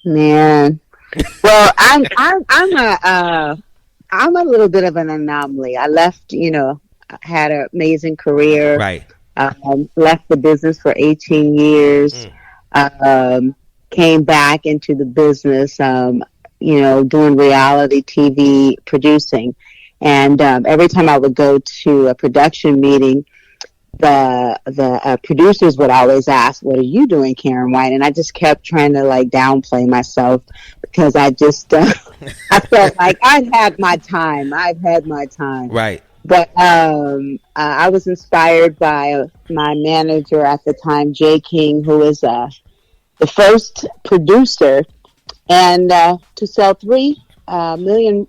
Man. Well, I'm a little bit of an anomaly. I left, had an amazing career. Right. Left the business for 18 years. Came back into the business, doing reality TV producing. And every time I would go to a production meeting, the producers would always ask, "What are you doing, Karyn White?" And I just kept trying to like downplay myself because I just I felt like I've had my time. Right. But I was inspired by my manager at the time, Jay King, who was the first producer, and to sell 3 million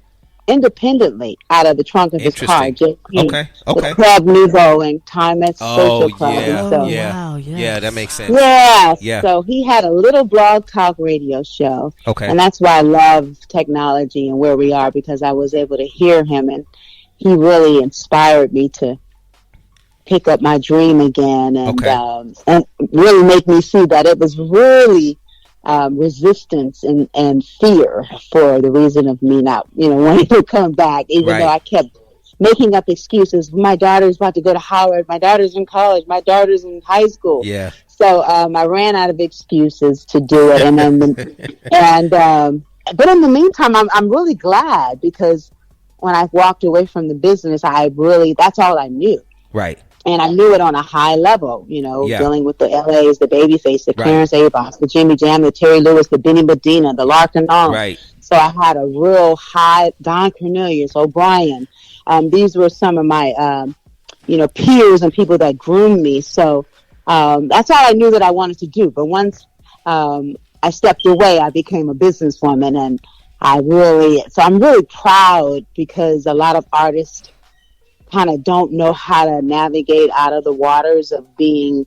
independently out of the trunk of his car. Jay King, Okay. the Club Nouveau and Timex Social Club. Yeah. So, Wow, yes. Yeah, that makes sense. Yeah. So he had a little blog talk radio show. Okay. And that's why I love technology and where we are, because I was able to hear him, and he really inspired me to pick up my dream again, and really make me see that it was really resistance and fear for the reason of me not, wanting to come back, even though I kept making up excuses. My daughter's about to go to Howard. My daughter's in college. My daughter's in high school. Yeah. So I ran out of excuses to do it, and then but in the meantime, I'm really glad, because when I walked away from the business, that's all I knew. Right. And I knew it on a high level, dealing with the LAs, the Babyface, the Clarence Abos, the Jimmy Jam, the Terry Lewis, the Benny Medina, the Larkin Long. Right. So I had a real high, Don Cornelius, O'Brien. These were some of my, peers and people that groomed me. So that's all I knew that I wanted to do. But once I stepped away, I became a businesswoman, and I'm really proud, because a lot of artists kind of don't know how to navigate out of the waters of being,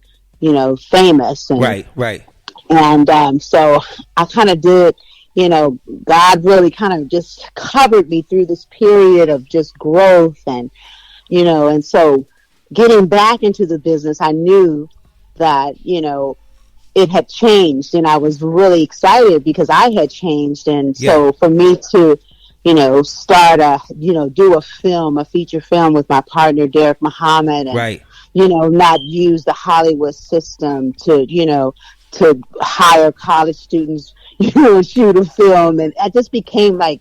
famous. And, Right. And so I kind of did, God really kind of just covered me through this period of just growth, and, and so getting back into the business, I knew that, it had changed, and I was really excited because I had changed. And so for me to, start do a feature film with my partner, Derek Muhammad, and, not use the Hollywood system to hire college students, shoot a film. And it just became like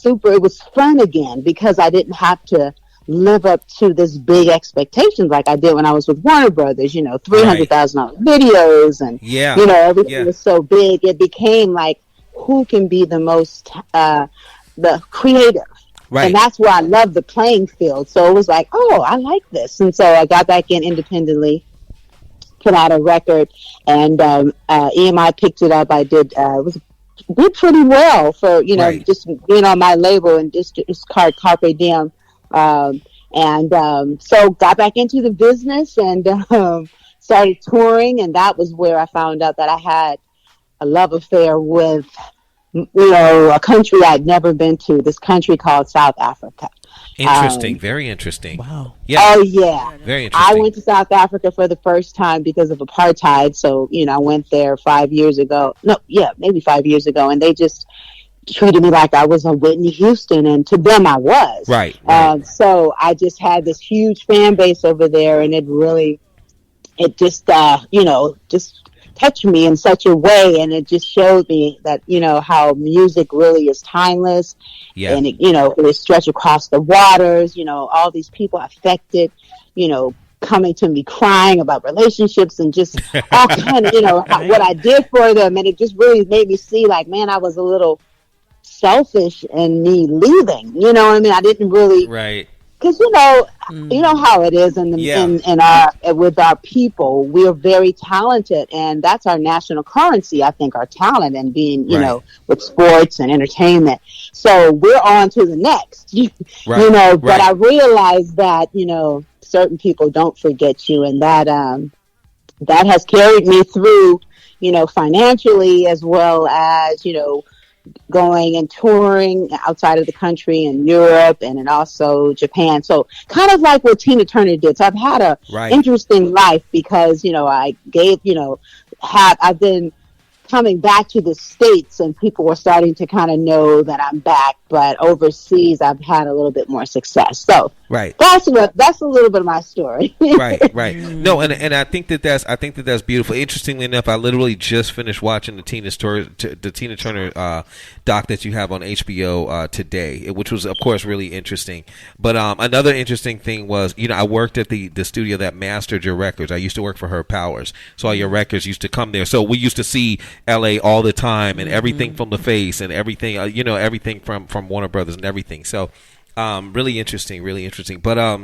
it was fun again, because I didn't have to live up to this big expectations like I did when I was with Warner Brothers, $300,000 videos, and, everything was so big. It became like, who can be the most, the creative. Right. And that's where I love the playing field. So it was like, oh, I like this. And so I got back in independently, put out a record, and EMI picked it up. I did, did pretty well for, just being on my label, and just called Carpe Diem. So got back into the business, and started touring. And that was where I found out that I had a love affair with, a country I'd never been to, this country called South Africa. Interesting. Very interesting. Wow. Yeah. Oh, yeah. Very interesting. I went to South Africa for the first time because of apartheid. So, I went there 5 years ago. No, yeah, maybe 5 years ago. And they just treated me like I was a Whitney Houston. And to them, I was. Right. So I just had this huge fan base over there. And it just touched me in such a way, and it just showed me that how music really is timeless, and it stretched across the waters. All these people affected, coming to me crying about relationships and just all kind of what I did for them, and it just really made me see like, man, I was a little selfish in me leaving. I didn't really because you know how it is with our people. We are very talented, and that's our national currency. I think our talent, and being with sports and entertainment. So we're on to the next. But I realized that certain people don't forget you, and that has carried me through. Financially, as well as going and touring outside of the country in Europe and also Japan. So kind of like what Tina Turner did. So I've had a interesting life, because, I gave, I've been coming back to the States, and people were starting to kind of know that I'm back, but overseas I've had a little bit more success. So right, that's a little bit of my story. right. No, and I think that's beautiful. Interestingly enough, I literally just finished watching the Tina Turner doc that you have on HBO today, which was of course really interesting. But another interesting thing was, I worked at the studio that mastered your records. I used to work for Her Powers, so all your records used to come there. So we used to see LA all the time, and everything from The Face, and everything everything from Warner Brothers and everything. So really interesting. But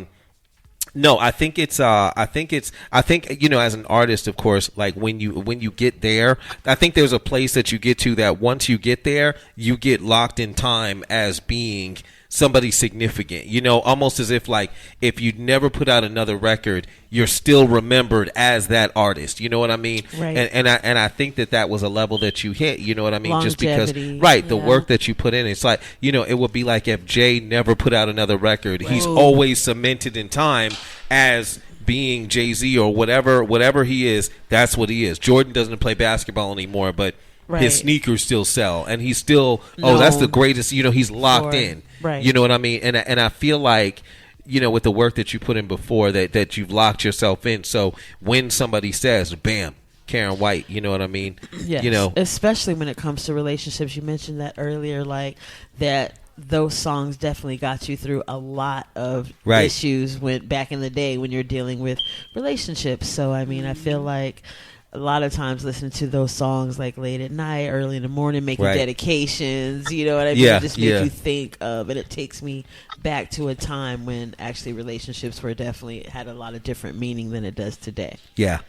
no, I think as an artist, of course, like when you get there, I think there's a place that you get to that once you get there, you get locked in time as being somebody significant, almost as if like if you never put out another record, you're still remembered as that artist. You know what I mean? Right. And I think that was a level that you hit. You know what I mean? Longevity, just because, the work that you put in. It's like, it would be like if Jay never put out another record. Right. He's always cemented in time as being Jay-Z or whatever he is. That's what he is. Jordan doesn't play basketball anymore, but his sneakers still sell, and he's still that's the greatest. He's locked in. Right. You know what I mean? And I feel like, with the work that you put in before, that you've locked yourself in. So when somebody says, bam, Karyn White, you know what I mean? Yes. Especially when it comes to relationships. You mentioned that earlier, like that those songs definitely got you through a lot of issues back in the day when you're dealing with relationships. So, I mean, I feel like a lot of times listening to those songs like late at night, early in the morning, making dedications, you know what I mean? It just makes you think of, and it takes me back to a time when actually relationships were definitely had a lot of different meaning than it does today. Yeah,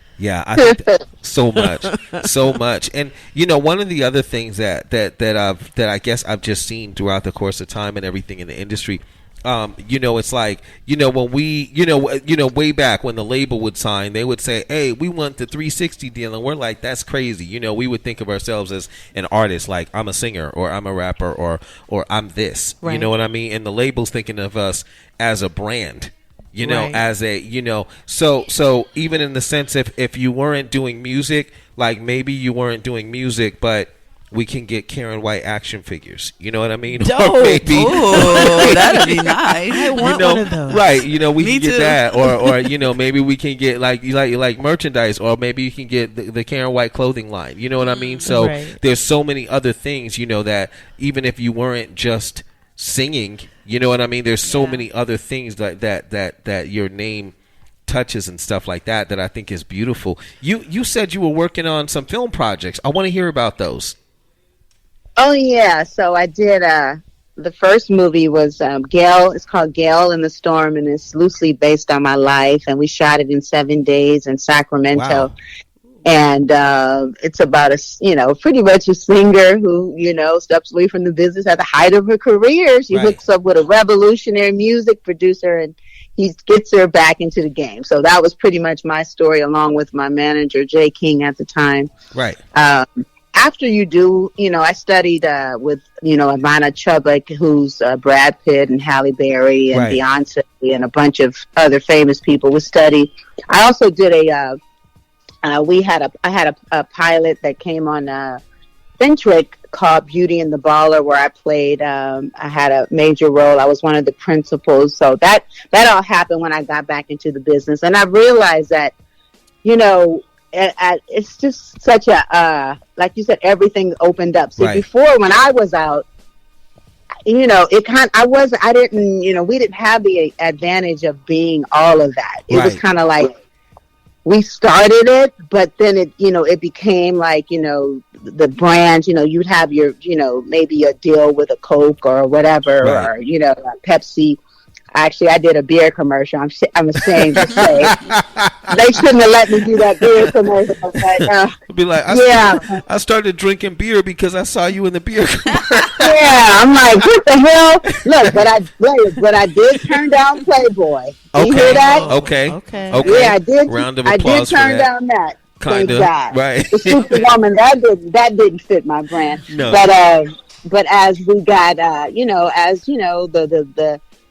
I think so much. And one of the other things that I guess I've just seen throughout the course of time and everything in the industry. It's like, when we, way back when the label would sign, they would say, hey, we want the 360 deal. And we're like, that's crazy. We would think of ourselves as an artist, like I'm a singer or I'm a rapper or I'm this, you know what I mean? And the label's thinking of us as a brand, as a, so even in the sense if you weren't doing music, like maybe you weren't doing music, but we can get Karyn White action figures. You know what I mean? Dope. Or maybe, that'd be nice. I want one of those. Right. We can get that. Or maybe we can get like merchandise, or maybe you can get the Karyn White clothing line. You know what I mean? So there's so many other things, that even if you weren't just singing, you know what I mean? There's so many other things that your name touches and stuff like that I think is beautiful. You said you were working on some film projects. I want to hear about those. Oh yeah, so I did. The first movie was Gale. It's called Gale in the Storm, and it's loosely based on my life. And we shot it in 7 days in Sacramento. Wow. And it's about pretty much a singer who steps away from the business at the height of her career. She hooks up with a revolutionary music producer, and he gets her back into the game. So that was pretty much my story, along with my manager Jay King at the time. Right. After you do, I studied with, Ivana Chubbuck, who's Brad Pitt and Halle Berry and Beyonce and a bunch of other famous people. We studied. I also did I had a pilot that came on Centric called Beauty and the Baller, where I played, I had a major role. I was one of the principals. So that all happened when I got back into the business. And I realized that, it's just such a like you said, everything opened up. See, before, when I was out, we didn't have the advantage of being all of that. It was kind of like we started it, but then it became like, the brand, you'd have your, maybe a deal with a Coke or whatever, or, Pepsi. Actually, I did a beer commercial. I'm ashamed to say they shouldn't have let me do that beer commercial. But, be like, I started drinking beer because I saw you in the beer commercial. I'm like, what the hell? Look, but I did turn down Playboy. Did you hear that? Okay. Yeah, I did. Round of applause. I did turn down that. Kind of. Right. The Superwoman, that didn't fit my brand. No. But as we got,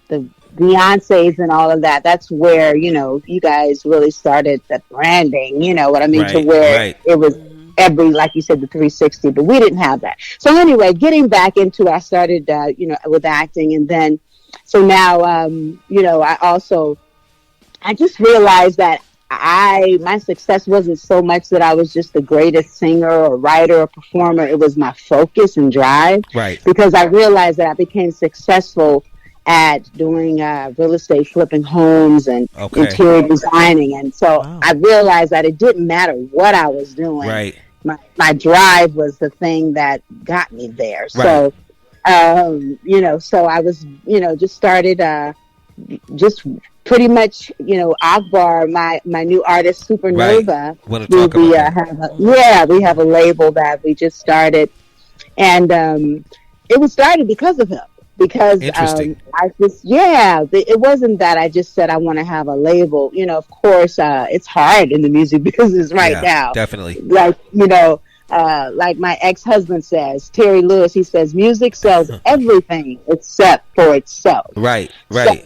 the Beyonce's and all of that, that's where, you guys really started the branding, you know what I mean? To where it was every, like you said, the 360, but we didn't have that. So anyway, getting back into it, I started, with acting, and then, so now, I just realized that my success wasn't so much that I was just the greatest singer or writer or performer. It was my focus and drive. Right. Because I realized that I became successful at doing real estate, flipping homes, and interior designing. And so I realized that it didn't matter what I was doing. Right. My drive was the thing that got me there. Right. So, so I was, just started, just pretty much, Akbar, my new artist, Supernova. Want to talk about that? We have a label that we just started, and it was started because of him. Because it wasn't that I just said I want to have a label. Of course, it's hard in the music business right now. Definitely. Like, like my ex-husband says, Terry Lewis, he says, music sells everything except for itself. Right. So,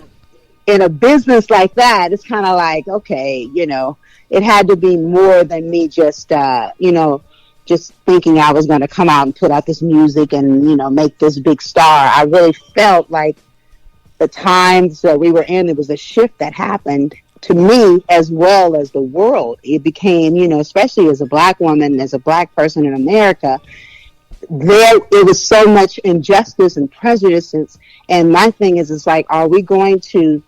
in a business like that, it's kind of like, okay, it had to be more than me just, just thinking I was going to come out and put out this music and, make this big star. I really felt like the times that we were in, there was a shift that happened to me as well as the world. It became, especially as a Black woman, as a Black person in America, it was so much injustice and prejudice. And my thing is, it's like, are we going to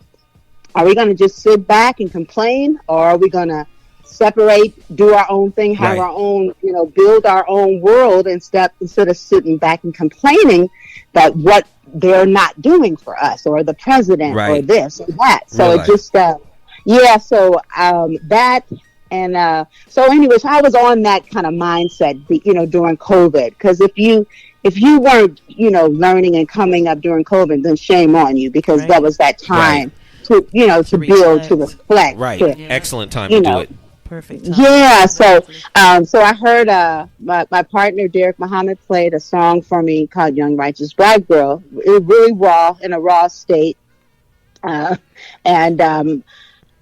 just sit back and complain, or are we going to separate, do our own thing, have our own, build our own world instead of sitting back and complaining that what they're not doing for us, or the president, or this or that. So it just, that, and so anyways, I was on that kind of mindset, during COVID, because if you weren't, learning and coming up during COVID, then shame on you, because that was that time to build, to reflect. Right. Excellent time to do it. Perfect time. Yeah. So I heard my partner Derek Muhammad played a song for me called "Young Righteous Black Girl." It was really raw, in a raw state, and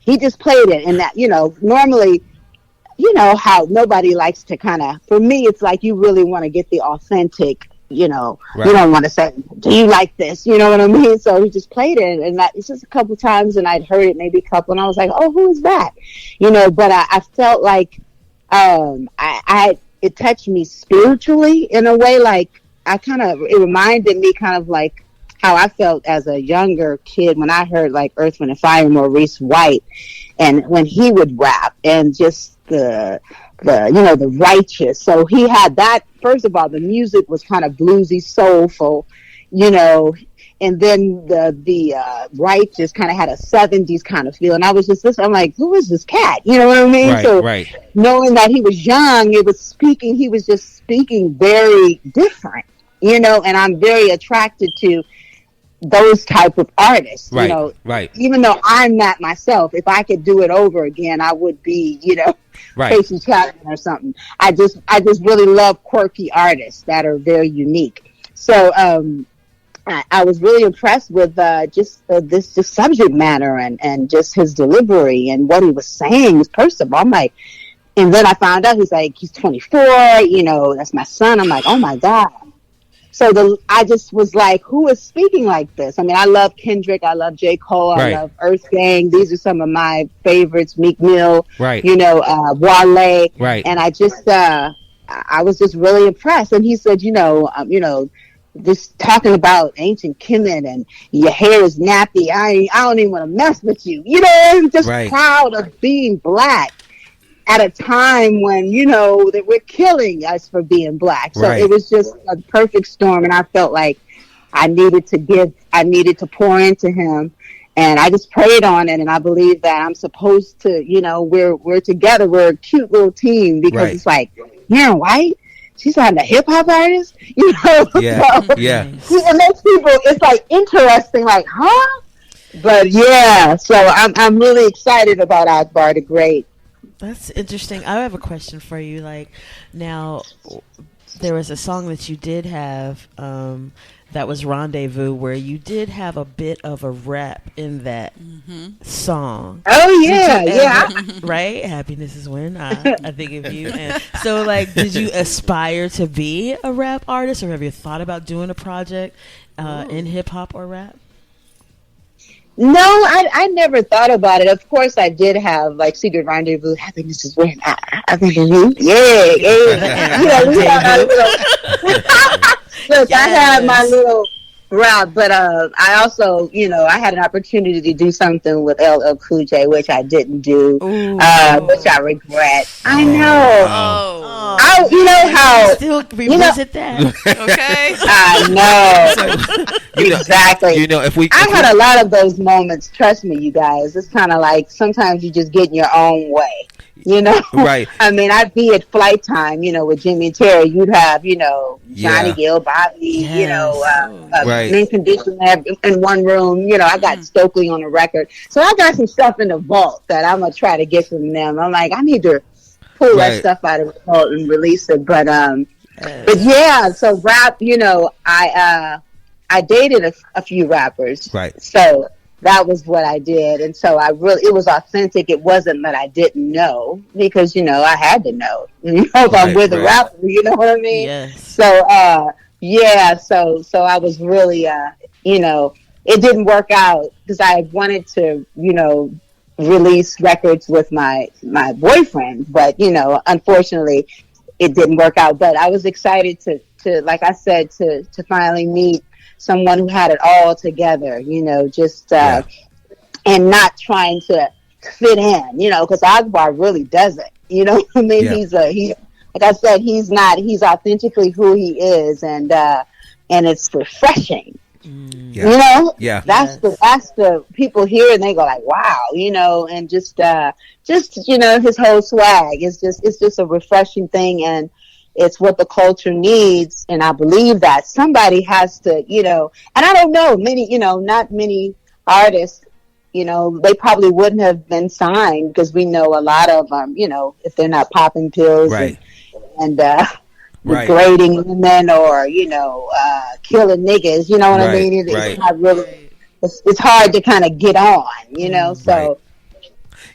he just played it. And that, normally, how nobody likes to kind of. For me, it's like you really want to get the authentic. You don't want to say, do you like this? You know what I mean? So he just played it, and it's just a couple times, and I'd heard it maybe a couple, and I was like, oh, who is that? But I felt like it touched me spiritually in a way, like it reminded me kind of like how I felt as a younger kid when I heard like Earth, Wind and Fire, Maurice White, and when he would rap, and just the righteous. So he had that. First of all, the music was kind of bluesy, soulful, and then the righteous kind of had a 70s kind of feel. And I was just listening. I'm like, who is this cat? You know what I mean? Knowing that he was young, he was just speaking very different, and I'm very attracted to those type of artists, even though I'm not myself. If I could do it over again, I would be, Casey Chapman or something. I just really love quirky artists that are very unique. So I was really impressed with this subject matter and just his delivery and what he was saying. First of all, I'm like, and then I found out he's 24. That's my son. I'm like, oh my God. So I just was like, who is speaking like this? I mean, I love Kendrick, I love J. Cole, I love Earth Gang. These are some of my favorites. Meek Mill, Wale, and I just, I was just really impressed. And he said, just talking about ancient Kemet and your hair is nappy. I don't even want to mess with you. I'm just proud of being Black at a time when, that we're killing us for being Black. So it was just a perfect storm. And I felt like I needed to pour into him. And I just prayed on it. And I believe that I'm supposed to, we're together. We're a cute little team, because it's like, Karyn White, she's not a hip hop artist, Yeah. So, yeah. It makes people, it's like interesting, like, huh? But yeah, so I'm really excited about Akbar the Great. That's interesting. I have a question for you. Like, now, there was a song that you did have that was Rendezvous, where you did have a bit of a rap in that song. Oh yeah. Right? Happiness is when I think of you. And so, like, did you aspire to be a rap artist, or have you thought about doing a project in hip hop or rap? No, I never thought about it. Of course, I did have like Secret Rendezvous. Happiness is when I think of you. Yeah. We had our little. Look, I had my little rap, but I also, I had an opportunity to do something with LL Cool J, which I didn't do, which I regret. I know. You know how still revisit that. Okay. I know. Exactly. I had a lot of those moments. Trust me, you guys. It's kind of like sometimes you just get in your own way. Right. I mean, I'd be at Flight Time, with Jimmy and Terry. You'd have, Johnny Gill, Bobby, right. Mint Condition in one room. I got Stokely on the record. So I got some stuff in the vault that I'm going to try to get from them. I'm like, I need to pull that stuff out of the vault and release it. But yeah, so rap, I dated a few rappers. Right. So that was what I did. And so it was authentic. It wasn't that I didn't know, because, I had to know, if I'm with a rapper, you know what I mean? Yes. So, so I was really, it didn't work out because I wanted to, release records with my boyfriend, but, unfortunately it didn't work out. But I was excited to like I said, to finally meet someone who had it all together, and not trying to fit in, because Akbar really doesn't, I mean? Yeah. He's like I said, he's authentically who he is, and it's refreshing. Yeah. That's the people here, and they go like, wow, and just his whole swag is it's just a refreshing thing, and it's what the culture needs. And I believe that somebody has to, and I don't know, not many artists, they probably wouldn't have been signed, because we know a lot of them, if they're not popping pills, right, and degrading women, or killing niggas, you know what I mean? It's not really. It's hard to kind of get on, so.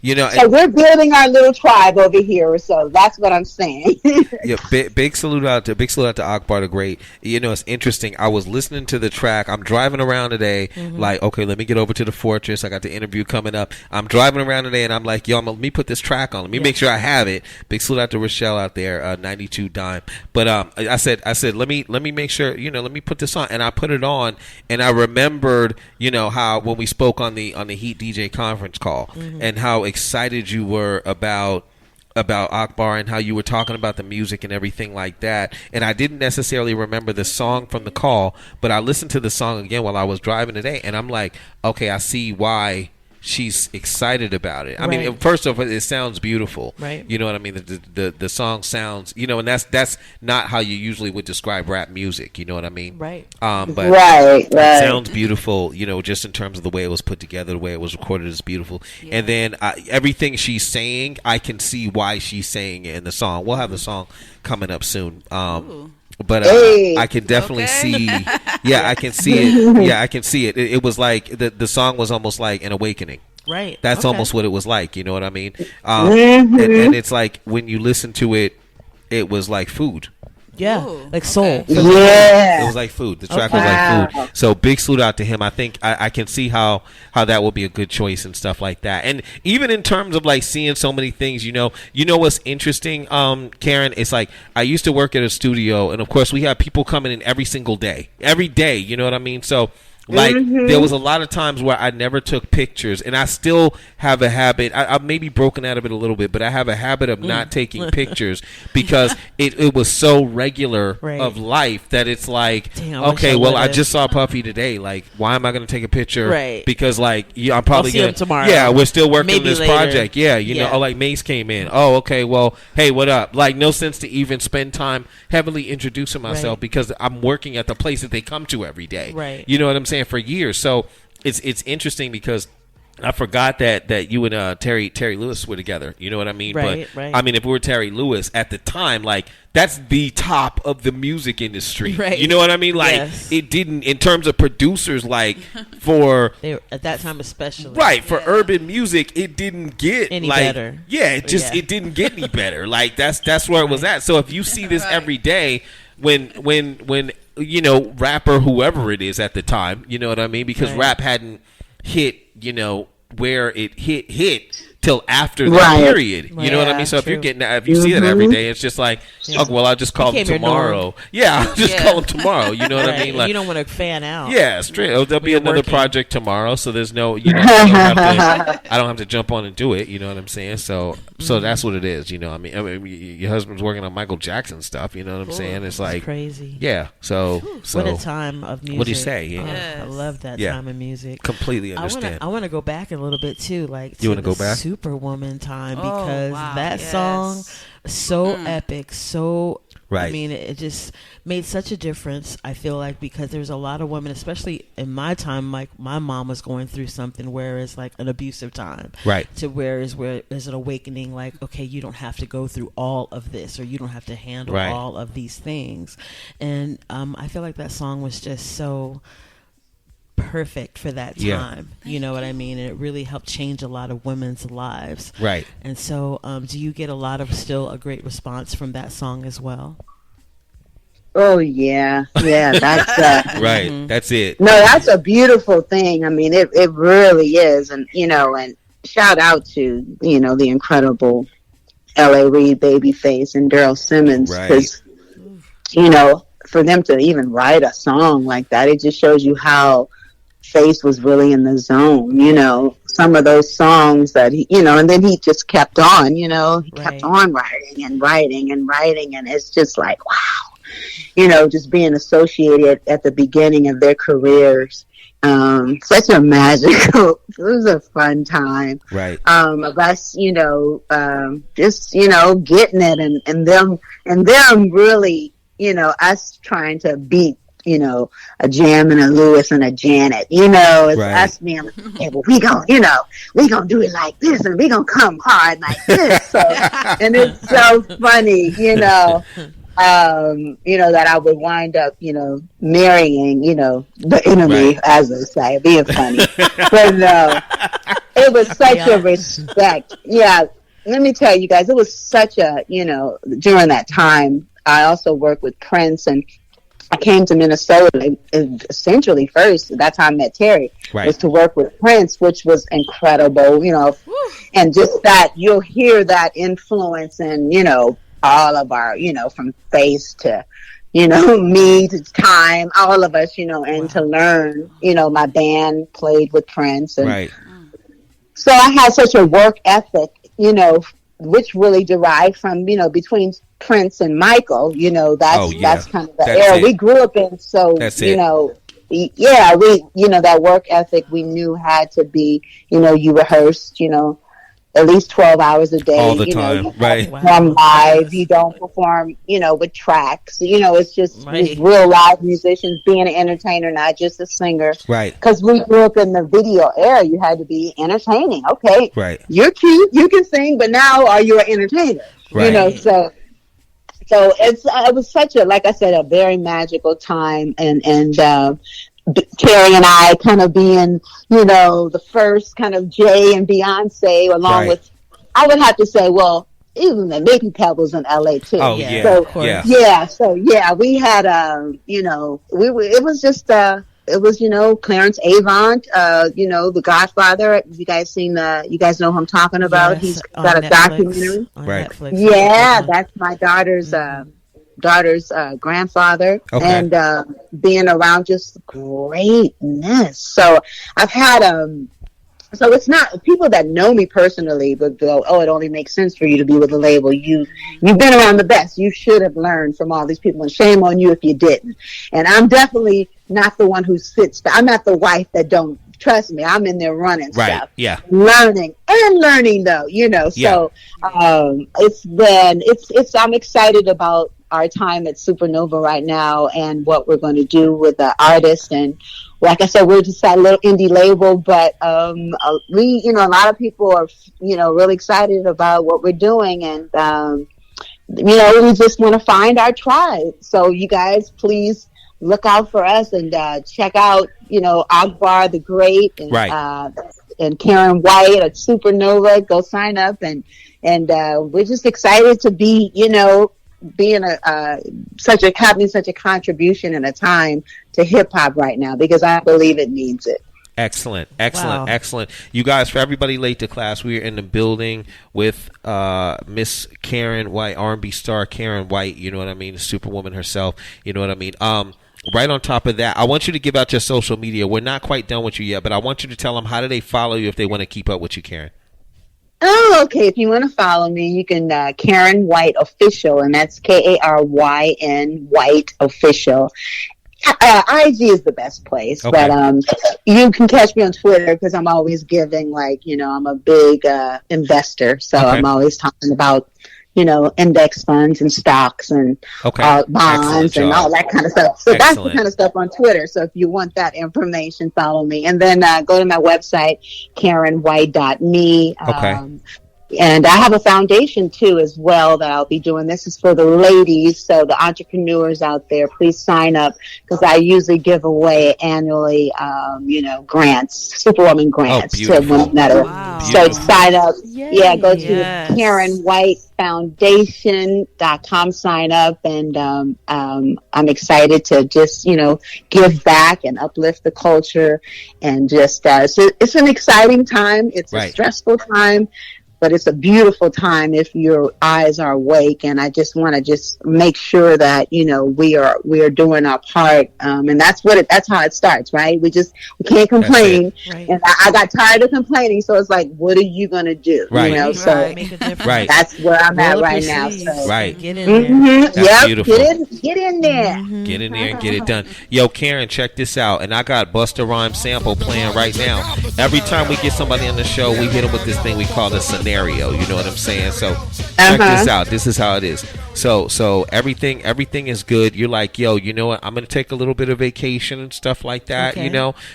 So we're building our little tribe over here, so that's what I'm saying. Yeah, big salute out to Akbar the Great. It's interesting. I was listening to the track. I'm driving around today, like, okay, let me get over to the Fortress. I got the interview coming up. I'm driving around today, and I'm like, yo, let me put this track on. Let me make sure I have it. Big salute out to Rochelle out there, 92 Dime. But I said, let me make sure, let me put this on, and I put it on, and I remembered, how when we spoke on the Heat DJ conference call, and how excited you were about Akbar, and how you were talking about the music and everything like that. And I didn't necessarily remember the song from the call, but I listened to the song again while I was driving today, and I'm like, okay, I see why she's excited about it. I mean, first off, it sounds beautiful. Right. You know what I mean? The song sounds, and that's not how you usually would describe rap music. You know what I mean? Right. But it sounds beautiful. Just in terms of the way it was put together, the way it was recorded is beautiful. Yeah. And then everything she's saying, I can see why she's saying it in the song. We'll have the song coming up soon. But I can definitely see. Yeah, I can see it. Yeah, I can see it. It was like the song was almost like an awakening. Right. That's almost what it was like. You know what I mean? And it's like when you listen to it, it was like food. Yeah, like soul. Yeah, it was like food. The track was like food. So big salute out to him. I think I can see how that will be a good choice and stuff like that. And even in terms of like seeing so many things, what's interesting, Karyn, it's like I used to work at a studio, and of course we have people coming in every single day, you know what I mean? So like there was a lot of times where I never took pictures, and I still have a habit. I've maybe broken out of it a little bit, but I have a habit of not taking pictures because it was so regular of life that it's like, okay, well, I just saw Puffy today. Like, why am I going to take a picture? Right. Because like, I'm probably going to tomorrow. Yeah, we're still working on this project. Yeah, you know, like Mace came in. Oh, okay. Well, hey, what up? Like, no sense to even spend time heavily introducing myself because I'm working at the place that they come to every day. Right. You know what I'm saying? For years. So it's interesting because I forgot that you and Terry Lewis were together. You know what I mean? Right, but right. I mean, if we were Terry Lewis at the time, like that's the top of the music industry. Right. You know what I mean? Like it didn't, in terms of producers, like for at that time especially. Right, for urban music, it didn't get any like, better. Yeah, it didn't get any better. Like that's where it was at. So if you see this every day, when you know, rapper whoever it is at the time, you know what I mean? Because rap hadn't hit, you know, where it hit till after that period. You know what I mean? So if you're getting that, if you see that every day, it's just like, oh, well, I'll just call him tomorrow. Yeah, I'll just call him tomorrow. You know what I mean? Like, you don't want to fan out. Yeah, straight. There'll be another project tomorrow, so there's no, you know, I don't have to jump on and do it. You know what I'm saying? So that's what it is. You know, I mean, your husband's working on Michael Jackson stuff. You know what I'm saying? It's like crazy. Yeah. So what a time of music. What do you say? Yeah. I love that time of music. Completely understand. I want to go back a little bit too, like you want to go back? Superwoman time, because that song so epic, so I mean, it just made such a difference. I feel like, because there's a lot of women, especially in my time, like my mom was going through something where it's like an abusive time, to where there's an awakening, like, okay, you don't have to go through all of this, or you don't have to handle all of these things. And I feel like that song was just so perfect for that time. You know what I mean? And it really helped change a lot of women's lives. Right. And so do you get still a great response from that song as well? Oh yeah, that's right. That's it. No, that's a beautiful thing. I mean, it really is. And you know, and shout out to, you know, the incredible L.A. Reid, Babyface, and Daryl Simmons, because you know, for them to even write a song like that, it just shows you how Face was really in the zone. You know, some of those songs that he, you know, and then he just kept on, you know, he kept on writing and writing and writing, and it's just like, wow, you know, just being associated at the beginning of their careers. Such a magical, it was a fun time. Right. Of us, you know, just, you know, getting it, and them really, you know, us trying to beat, you know, a Jam and a Lewis and a Janet, you know, it's us being like, hey, well, we gonna do it like this, and we gonna come hard like this. So, and it's so funny, you know, that I would wind up, you know, marrying, you know, the enemy, as they say, being funny. But no, it was such a respect. Yeah, let me tell you guys, it was such a, you know, during that time, I also worked with Prince, and I came to Minnesota essentially first. That's how I met Terry, was to work with Prince, which was incredible, you know, and just that you'll hear that influence in, you know, all of our, you know, from Face to, you know, me to Time, all of us, you know, and to learn, you know, my band played with Prince. And so I had such a work ethic, you know, which really derived from, you know, between Prince and Michael, you know, that's kind of the era we grew up in. So, you know, we, you know, that work ethic we knew had to be, you know, you rehearsed, you know, at least 12 hours a day. All the time, you perform live. You don't perform, you know, with tracks. You know, it's just these real live musicians, being an entertainer, not just a singer. Right. Because we grew up in the video era. You had to be entertaining. Okay. Right. You're cute. You can sing, but now are you an entertainer? Right. You know, so it was such a, like I said, a very magical time, and Terry and I kind of being, you know, the first kind of Jay and Beyonce, along with, I would have to say, well, even the Baby Pebbles in LA too. Oh yeah, so, of course. So we had, you know, it was just, it was, you know, Clarence Avant, you know, The Godfather. You guys you guys know who I'm talking about? Yes, he's got a documentary. On Netflix. Yeah, that's my daughter's grandfather, and being around just greatness. So I've had so it's not people that know me personally would go, oh, it only makes sense for you to be with a label. You've been around the best. You should have learned from all these people, and shame on you if you didn't. And I'm definitely not the one who sits. I'm not the wife that don't. Trust me, I'm in there running stuff. Yeah. Learning though, you know. So I'm excited about our time at Supernova right now and what we're going to do with the artists. And like I said, we're just a little indie label, but we, a lot of people are, really excited about what we're doing. And, we just want to find our tribe. So you guys, please look out for us and check out, Akbar the Great and, and Karyn White at Supernova. Go sign up, and we're just excited to be, being having such a contribution and a time to hip hop right now, because I believe it needs it. Excellent. You guys, for everybody late to class, we are in the building with Miss Karyn White, R&B star Karyn White. You know what I mean? The Superwoman herself. You know what I mean? Right on top of that, I want you to give out your social media. We're not quite done with you yet, but I want you to tell them, how do they follow you if they want to keep up with you, Karyn? Oh, okay. If you want to follow me, you can Karyn White Official, and that's Karyn White Official. IG is the best place, but you can catch me on Twitter because I'm always giving, I'm a big investor, so I'm always talking about index funds and stocks and bonds and all that kind of stuff. So that's the kind of stuff on Twitter. So if you want that information, follow me. And then go to my website, KarynWhite.me. And I have a foundation too as well that I'll be doing. This is for the ladies, so the entrepreneurs out there, please sign up, because I usually give away annually, grants, Superwoman grants to women that are. Wow. So sign up. Yay. Yeah, go to KarynWhiteFoundation.com, sign up, and I'm excited to just give back and uplift the culture, and just so it's an exciting time. It's a stressful time, but it's a beautiful time if your eyes are awake. And I just want to make sure that, we are doing our part. And that's how it starts, right? We can't complain. Right. And I got tired of complaining. So it's like, what are you going to do? Right. So make a difference. That's where I'm at right now. So. Right. Get in there. That's beautiful. Get in there. Mm-hmm. Get in there and get it done. Yo, Karyn, check this out. And I got Busta Rhymes sample playing right now. Every time we get somebody on the show, we hit them with this thing we call the scenario. You know what I'm saying? So check this out. This is how it is. So everything is good. You're like, yo, you know what? I'm gonna take a little bit of vacation and stuff like that. Okay.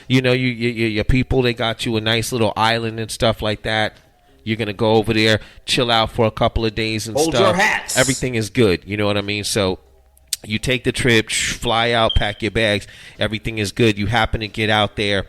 Your people, they got you a nice little island and stuff like that. You're gonna go over there, chill out for a couple of days and stuff. Hold your hats. Everything is good. You know what I mean? So you take the trip, fly out, pack your bags. Everything is good. You happen to get out there,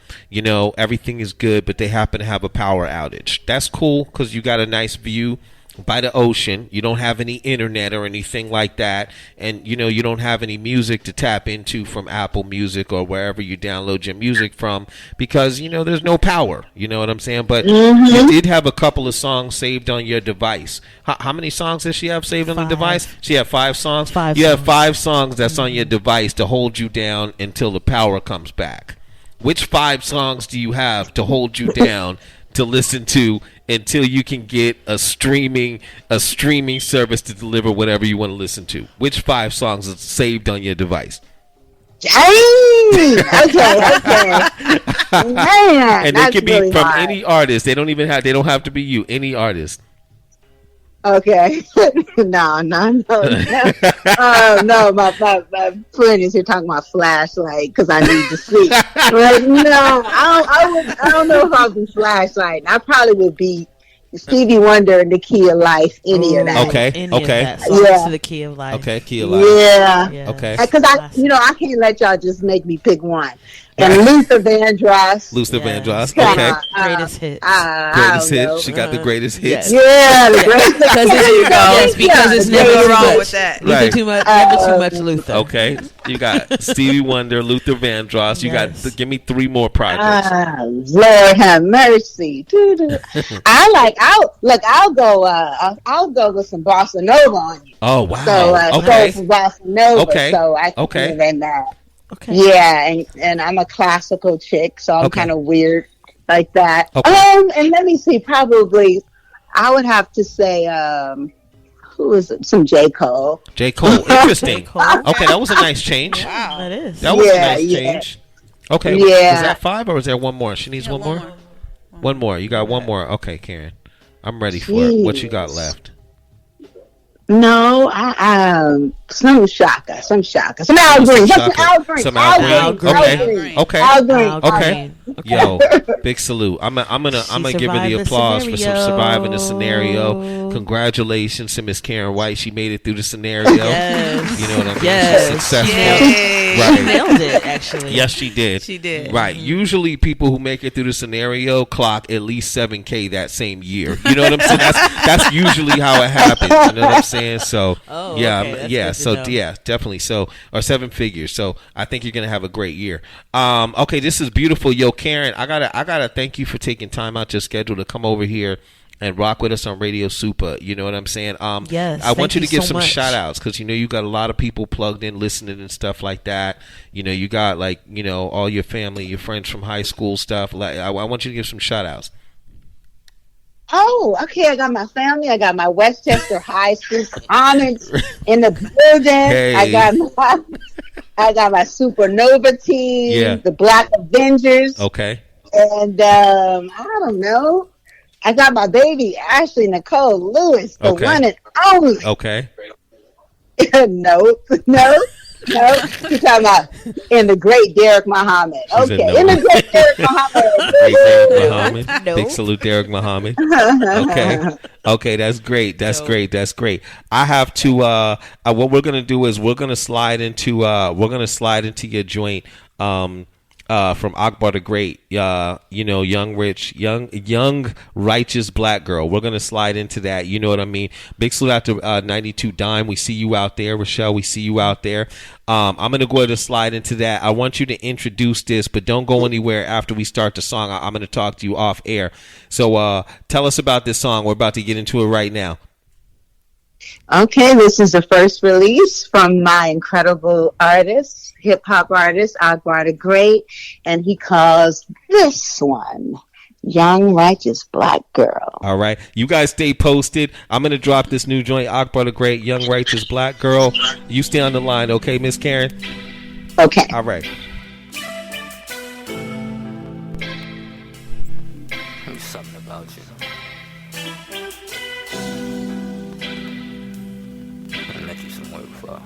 everything is good, but they happen to have a power outage. That's cool because you got a nice view by the ocean. You don't have any internet or anything like that, and you don't have any music to tap into from Apple Music or wherever you download your music from, because there's no power. You know what I'm saying? But you did have a couple of songs saved on your device. How many songs does she have saved on the device? She have 5 songs. You have 5 songs that's on your device to hold you down until the power comes back. Which 5 songs do you have to hold you down to listen to until you can get a streaming service to deliver whatever you want to listen to? Which 5 songs are saved on your device? Okay. Man, and it can be really from any artist. They don't have to be you. Any artist. Okay. No. No, my friend is here talking about Flashlight because I need to see. But no, I don't know if I'll be Flashlight. I probably would be Stevie Wonder in the Key of Life. Any of that. Okay. To the Key of Life. Okay, Key of Life. Yeah. Okay. Because I can't let y'all just make me pick one. And Luther Vandross. Okay. Greatest hits. Greatest hits. She got the greatest hits. Yeah, the greatest hits. Because it's never wrong with that. Right. Never too much Luther. Okay. You got Stevie Wonder, Luther Vandross. You got. Give me 3 more projects. Lord have mercy. I'll go with some bossa nova on you. Oh wow. So okay. Some bossa nova. Okay. So I can then that. Okay. Yeah, and I'm a classical chick, so I'm kind of weird like that. Okay. And let me see. Probably, I would have to say, who is it? Some J. Cole. J. Cole. Interesting. J. Cole. Okay, that was a nice change. Wow, that is. That was a nice change. Okay. Yeah. Is that 5 or is there one more? She needs one more. One more. You got one more. Okay, Karyn. I'm ready for it. What you got left? No, some Shaka, some Al Green, some Al Green. Okay. Al Green. Yo, big salute. I'm gonna give her the applause for surviving the scenario. Congratulations to Miss Karyn White. She made it through the scenario. Yes. You know what I mean? Yes. She's successful. Right. She nailed it, actually. Yes, she did. She did. Right. Usually people who make it through the scenario clock at least 7K that same year. You know what I'm saying? That's usually how it happens. You know what I'm saying? So definitely. So, or 7 figures. So I think you're gonna have a great year. Okay, this is beautiful. Yo, Karyn, I gotta thank you for taking time out your schedule to come over here and rock with us on Radio Supa. You know what I'm saying? Yes. I want you to give so some much. shout outs because you got a lot of people plugged in listening and stuff like that. You got all your family, your friends from high school stuff. Like I want you to give some shout outs. Oh, okay. I got my family. I got my Westchester High School comments in the building. Hey. I got my Supernova team, the Black Avengers. Okay. And I don't know. I got my baby Ashley Nicole Lewis, the one and only. Okay. No. You're talking about in the great Derek Muhammad. Okay, in the great Derek Muhammad. No. Big salute, Derek Muhammad. Okay, that's great. That's great. I have to. What we're gonna do is we're gonna slide into your joint. From Akbar the Great, young righteous black girl. We're gonna slide into that. You know what I mean? Big salute out to 92 Dime. We see you out there, Rochelle. We see you out there. I'm gonna go ahead and slide into that. I want you to introduce this, but don't go anywhere after we start the song. I'm gonna talk to you off air. So tell us about this song. We're about to get into it right now. Okay, this is the first release from my incredible artist, hip-hop artist, Akbar the Great, and he calls this one Young Righteous Black Girl. All right. You guys stay posted. I'm going to drop this new joint, Akbar the Great, Young Righteous Black Girl. You stay on the line, okay, Miss Karyn? Okay. All right. There's something about you. I met you somewhere before.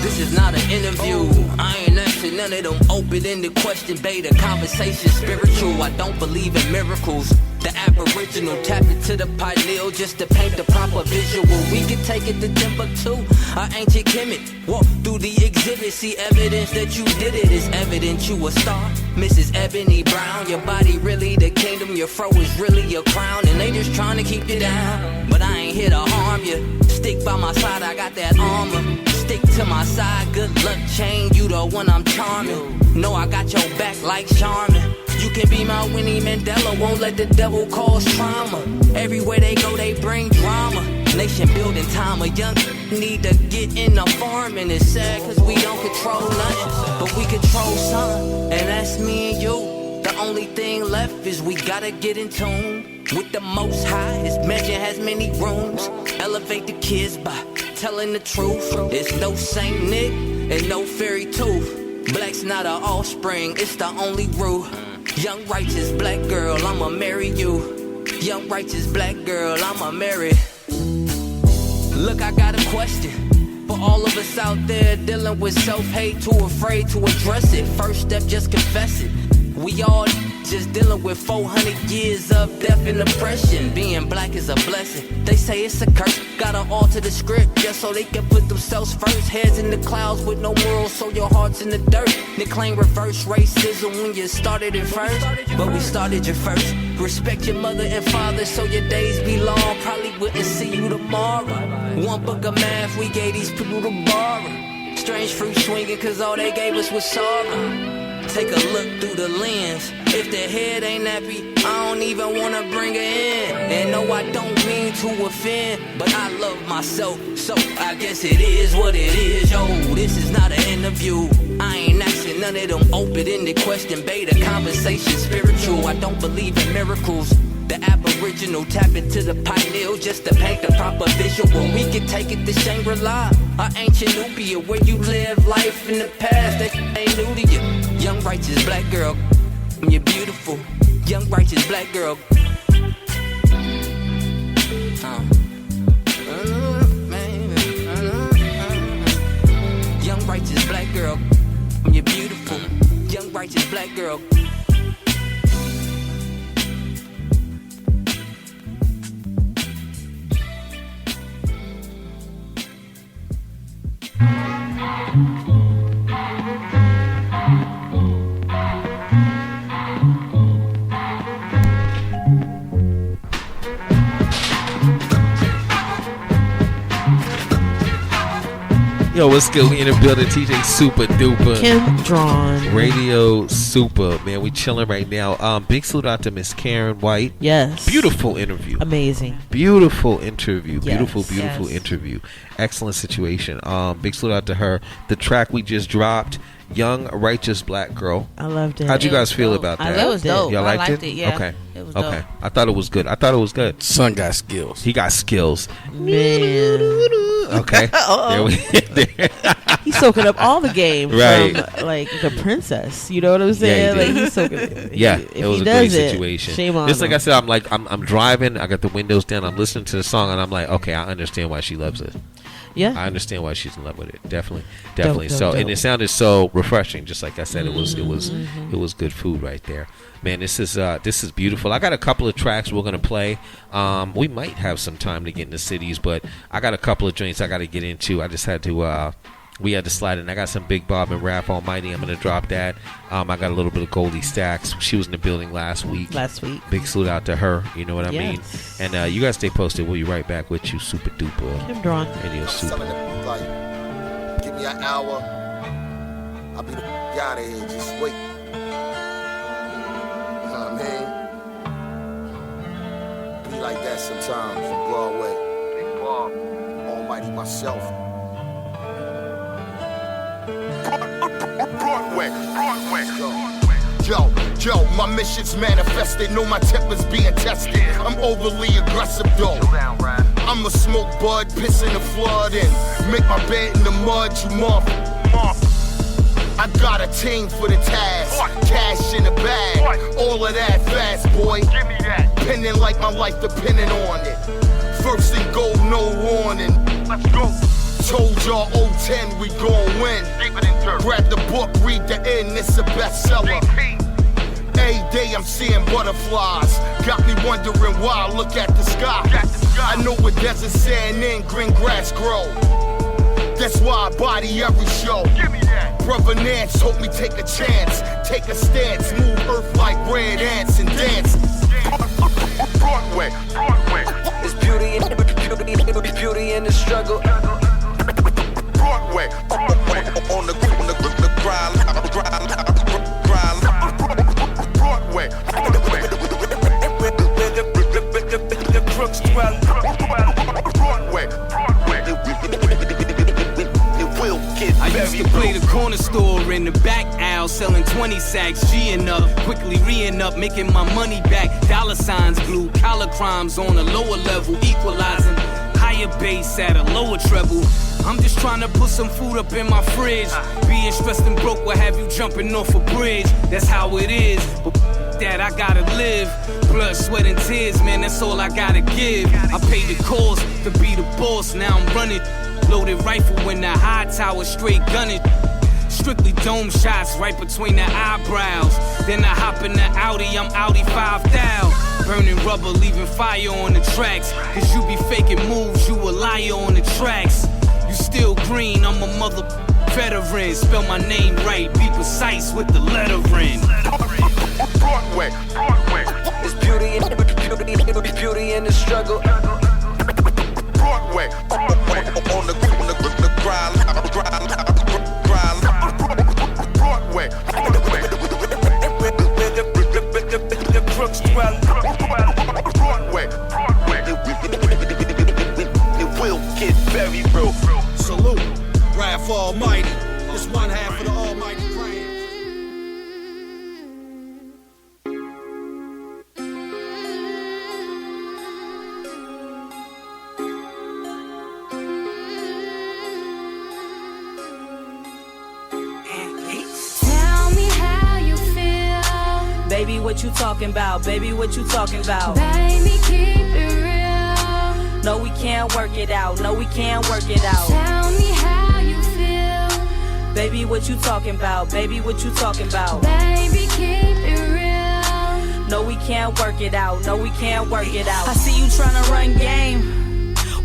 This is not an interview. I ain't answering none of them open-ended question beta conversation spiritual. I don't believe in miracles. The aboriginal tap into the pineal just to paint the proper visual. We can take it to Timbuktu, our ancient Kemet. Walk through the exhibit, see evidence that you did it. It's evident you a star, Mrs. Ebony Brown. Your body really the kingdom, your fro is really your crown. And they just trying to keep you down, but I ain't here to harm you. Stick by my side, I got that armor. Stick to my side, good luck chain, you the one I'm charming. No, I got your back like Charmin. You can be my Winnie Mandela, won't let the devil cause trauma. Everywhere they go, they bring drama. Nation building time, a young need to get in the farm. And it's sad cause we don't control nothing, but we control something, and that's me and you. The only thing left is we gotta get in tune with the Most High. His mansion has many rooms. Elevate the kids by telling the truth. There's no Saint Nick and no fairy tooth. Black's not an offspring, it's the only rule. Young righteous black girl, I'ma marry you. Young righteous black girl, I'ma marry. Look, I got a question for all of us out there dealing with self-hate, too afraid to address it. First step, just confess it. We all just dealing with 400 years of death and oppression. Being black is a blessing. They say it's a curse. Gotta alter the script just so they can put themselves first. Heads in the clouds with no morals, so your heart's in the dirt. They claim reverse racism when you started it first, but we started you first. Respect your mother and father so your days be long. Probably wouldn't see you tomorrow. One book of math we gave these people to borrow. Strange fruit swinging cause all they gave us was sorrow. Take a look through the lens. If the head ain't nappy, I don't even wanna bring her in. And no, I don't mean to offend, but I love myself, so I guess it is what it is. Yo, this is not an interview. I ain't asking none of them open-ended question beta conversation spiritual. I don't believe in miracles. The aboriginal tap into the pineal just to paint the proper visual. We can take it to Shangri-La, our ancient Nubia, where you live life in the past that ain't new to you. Young righteous black girl, you're beautiful. Young, righteous black girl. Young, righteous black girl. You're beautiful. Young, righteous black girl. Yo, what's good? We in the building. TJ Supa Duper. Kim Draughan. Radio Supa. Man, we chilling right now. Big salute out to Miss Karyn White. Yes. Beautiful interview. Amazing. Beautiful interview. Yes. Beautiful interview. Excellent situation. Big salute out to her. The track we just dropped, Young Righteous Black Girl. I loved it. How'd you guys feel about that? It was dope. Y'all liked it? Yeah. Okay. It was dope. Okay. I thought it was good. Son got skills. He got skills. Man. Okay. There. He's soaking up all the game Right. from like the princess. You know what I'm saying? Yeah, he did. Like he's soaking it. Yeah, If it was he a does great it, situation. Shame on Just like him. I said, I'm driving. I got the windows down. I'm listening to the song, and I'm like, okay, I understand why she loves it. Yeah. I understand why she's in love with it. Definitely. Dope, So, dope. and it sounded so refreshing. Just like I said, it was good food right there. Man, this is beautiful. I got a couple of tracks we're gonna play. We might have some time to get into cities, but I got a couple of joints I got to get into. I just had to. We had to slide in. I got some Big Bob and Raph Almighty. I'm gonna drop that. I got a little bit of Goldie Stacks. She was in the building last week. Big salute out to her. You know what I mean? And you guys stay posted. We'll be right back with you, Super Duper. Kim Draughan. Radio Super. Like, give me an hour. I'll be the out of here. Just wait. You know what I mean? Be like that sometimes from Broadway. Big Bob, Almighty myself. Broadway. Yo, my mission's manifested. Know my temper's being tested. I'm overly aggressive though. I'ma smoke bud, piss in the flood, and make my bed in the mud, you muff. I got a team for the task. Cash in the bag. All of that fast, boy. Give me that. Penning like my life depending on it. First and gold, no warning. Let's go. Told y'all 010 we gon' win. Grab the book, read the end, it's a bestseller. Every day I'm seeing butterflies. Got me wondering why. Look at the sky. I know where desert sand and green grass grow. That's why I body every show. Brother Nance told me take a chance. Take a stance, move earth like red ants and dance. Broadway. It's beauty in the struggle. Broadway. On the grind. Broadway. The crooks dwell. Broadway. It will get I used to play the corner store in the back aisle, selling 20 sacks, G'ing up, quickly re-ing up, making my money back. Dollar signs glue, collar crimes on a lower level, equalizing higher bass at a lower treble. I'm just trying to put some food up in my fridge. Being stressed and broke will have you jumping off a bridge. That's how it is, but that I gotta live. Blood, sweat, and tears, man, that's all I gotta give. I paid the cost to be the boss, now I'm running. Loaded rifle when the high tower straight gunning. Strictly dome shots right between the eyebrows. Then I hop in the Audi, I'm Audi 5000. Burning rubber, leaving fire on the tracks. Cause you be faking moves, you a liar on the tracks. You still green, I'm a mother veteran. Spell my name right, be precise with the lettering. Broadway. It's beauty in the struggle. Broadway. On the grind. Broadway. The crooks dwell. Broadway. It will get very real. Salute, Raph Almighty. It's one half of the Almighty brand. what you talking about? Baby, what you talking about? Baby, keep it real. No, we can't work it out. No, we can't work it out. Tell me how you feel. Baby, what you talking about? Baby, what you talking about? Baby, keep it real. No, we can't work it out. No, we can't work it out. I see you tryna run game.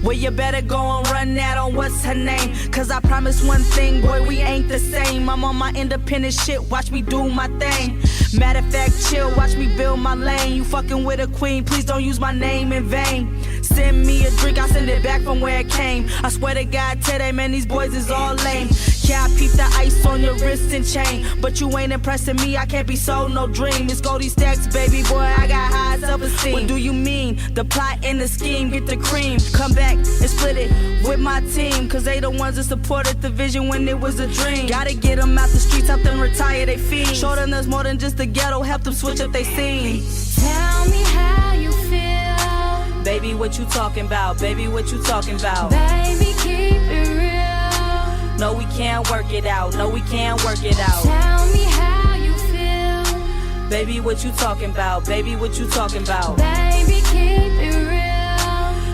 Well, you better go and run that on what's her name. Cause I promise one thing, boy, we ain't the same. I'm on my independent shit, watch me do my thing. Matter of fact, chill, watch me build my lane. You fucking with a queen, please don't use my name in vain. Send me a drink, I send it back from where it came. I swear to God, today, man, these boys is all lame. Yeah, I peep the ice on your wrist and chain. But you ain't impressing me, I can't be sold no dream. It's Goldie Stacks, baby boy, I got high self-esteem. What do you mean? The plot and the scheme, get the cream. Come back and split it with my team. Cause they the ones that supported the vision when it was a dream. Gotta get them out the streets, help them retire they fiends. Show them there's more than just the ghetto, help them switch up they scene. Tell me how you feel. Baby, what you talking about? Baby, what you talking about? Baby, keep it real. No, we can't work it out. No, we can't work it out. Tell me how you feel. Baby, what you talking about? Baby, what you talking about? Baby, keep it real.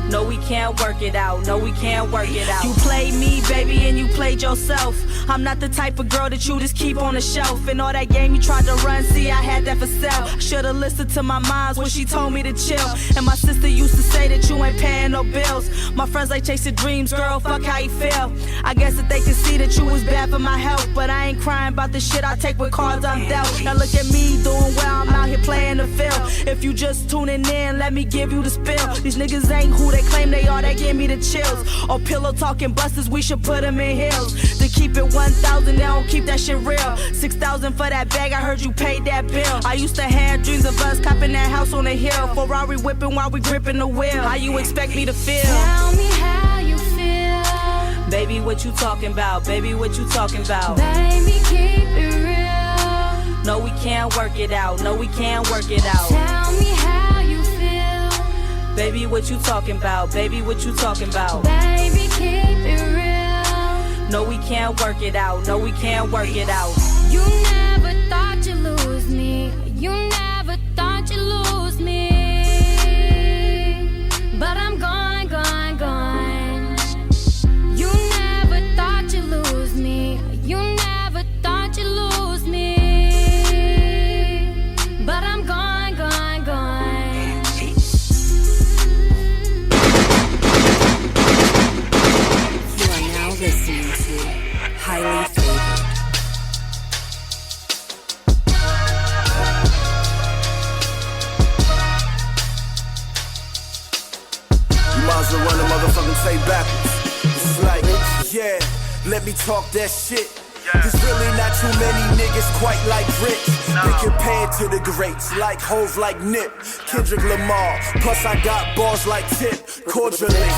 No, we can't work it out. No, we can't work it out. You played me, baby, and you played yourself. I'm not the type of girl that you just keep on the shelf. And all that game you tried to run, see, I had that for sale. Should've listened to my moms when she told me to chill. And my sister used to say that you ain't paying no bills. My friends like chasing dreams, girl, fuck how you feel. I guess that they could see that you was bad for my health. But I ain't crying about the shit I take with cards I'm dealt. Now look at me doing well, I'm out here playing the field. If you just tuning in, let me give you the spill. These niggas ain't who they claim they are, they give me the chills. Or pillow talking busters, we should put them in heels. To keep it 1,000, they don't keep that shit real. 6,000 for that bag, I heard you paid that bill. I used to have dreams of us copping that house on the hill. Ferrari whipping while we gripping the wheel. How you expect me to feel? Tell me how you feel. Baby, what you talking about? Baby, what you talking about? Baby, keep it real. No, we can't work it out. No, we can't work it out. Tell me how you feel. Baby, what you talking about? Baby, what you talking about? Baby, keep it real. No, we can't work it out. No, we can't work it out. You never thought you'd lose me. You never thought you'd lose me. But I'm gone, gone, gone. You never thought you'd lose me. You never thought you'd lose me. But I'm gone, gone, gone. You are now listening to Highly Favored. You might as well run the motherfucking tape backwards. It's like, yeah, let me talk that shit. There's really not too many niggas quite like Rich. They compared to the greats, like Hov, like Nip, Kendrick Lamar. Plus I got balls like Tip, cordially.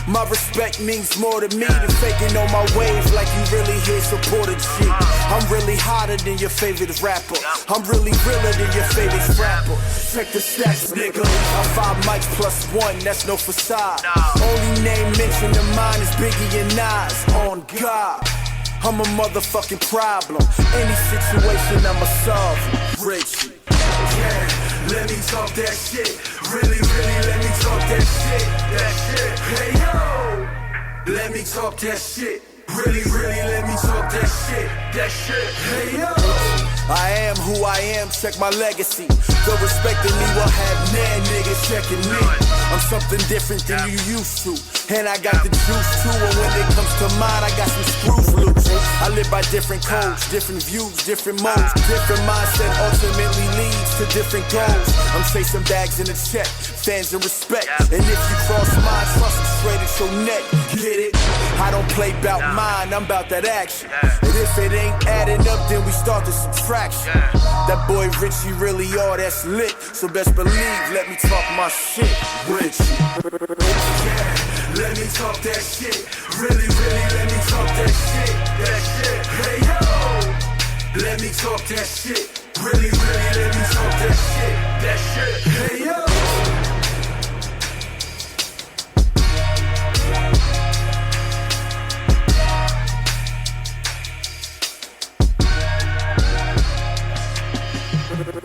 My respect means more to me than faking on my wave like you really here supported shit. I'm really hotter than your favorite rapper. I'm really realer than your favorite rapper. Check the stats, nigga. I'm 5 mics plus 1, that's no facade. Only name mentioned of mine is Biggie and Nas. On God, I'm a motherfucking problem. Any situation I'ma solve. Richie. Yeah, let me talk that shit. Really, really, let me talk that shit. That shit. Hey yo, let me talk that shit. Really, really, let me talk that shit. That shit. Hey yo, I am who I am. Check my legacy. The respect in me will have mad niggas checking me. I'm something different than you used to. And I got the juice too, and when it comes to mine, I got some screws loose. I live by different codes, different views, different modes. Different mindset ultimately leads to different goals. I'm chasing bags in a check, fans and respect. And if you cross mine, trust me straight at your neck. Get it? I don't play bout mine, I'm about that action. And if it ain't adding up, then we start the subtraction. That boy Richie really all that's lit. So best believe, let me talk my shit, Richie. Yeah, let me talk that shit. Really, really, let me talk that shit. That shit. Hey yo, let me talk that shit. Really, really, let me talk that shit. That shit. Hey yo.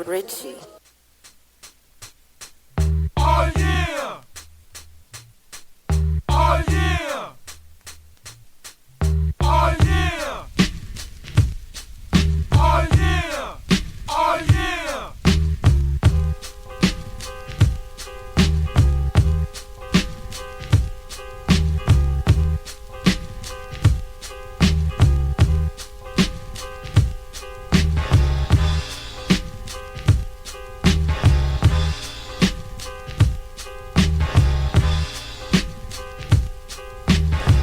Richie.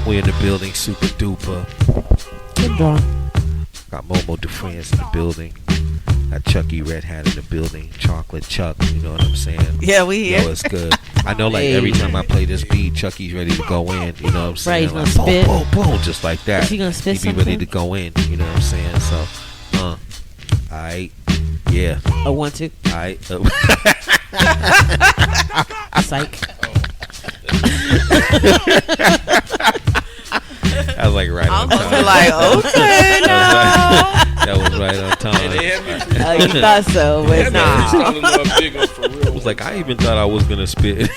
We in the building, super duper. Good dog. Got Momo DeFrance in the building. Got Chucky Red Hat in the building. Chocolate Chuck, you know what I'm saying? Yeah, we here. Yo, it's good. I know, like, every time I play this beat, Chucky's ready to go in, you know what I'm saying? Right, like, he's gonna spit. Boom, boom, boom, just like that. Is he gonna spit He be ready to go in, you know what I'm saying? So, alright, yeah. Oh, 1, 2. Alright. Psych. I was like right on time. I was like, okay, That was right on time. You thought so, but nah. I was like, I even thought I was gonna spit.